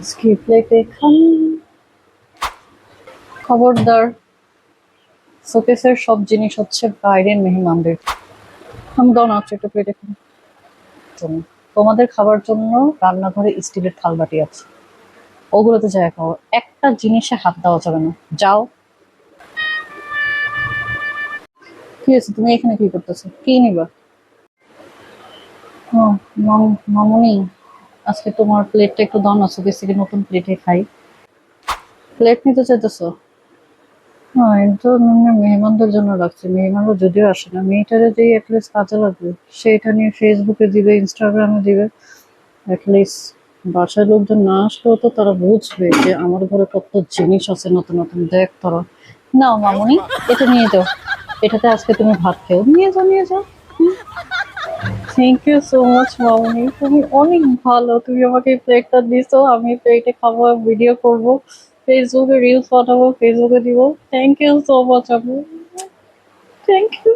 Skip প্লেটে খান। খবরদার, শোকেসের সব জিনিস হচ্ছে বাইরের মেহমানদের। আমি দাও না একটা প্লেটে খান। তোমাদের খাবার জন্য রান্নাঘরে স্টিলের থালবাটি আছে, ওগুলোতে যায় খাও, একটা জিনিসে হাত দেওয়া যাবে না। যাও। কি হয়েছে, তুমি এখানে কি করতেছো, কি নিবা? ও, মামুনি, আজকে তোমার প্লেটটা একটু দাও না, শোকেস থেকে নতুন প্লেটে খাই। প্লেট নিতে চাইতেছো? হ্যাঁ, এটা তো মেহমানদের জন্য রাখছি, মেহমানরা যদিও আসে না, মেয়েটারে যেই অ্যাটলিস্ট কাজে লাগবে সেটা নিয়ে ফেসবুকে দিবে, ইনস্টাগ্রামে দিবে। অ্যাটলিস্ট বাসার লোকজন না আসলেও তো তারা বুঝবে যে আমার ঘরে কত জিনিস আছে নতুন নতুন। দেখ তোরা, নাও মামুনি, এটা নিয়ে যাও, এটাতে আজকে তুমি ভাত খেও, নিয়ে যাও নিয়ে যাও। থ্যাংক ইউ সো মাচ মামুনি, তুমি অনেক ভালো, তুমি আমাকে এই প্লেটটা দিছো, আমি প্লেটে খাবো, ভিডিও করব, ফেসবুকে রিলস পাঠাবো, ফেসবুকে দিব। থ্যাংক ইউ সো মাচ আপু, থ্যাংক ইউ।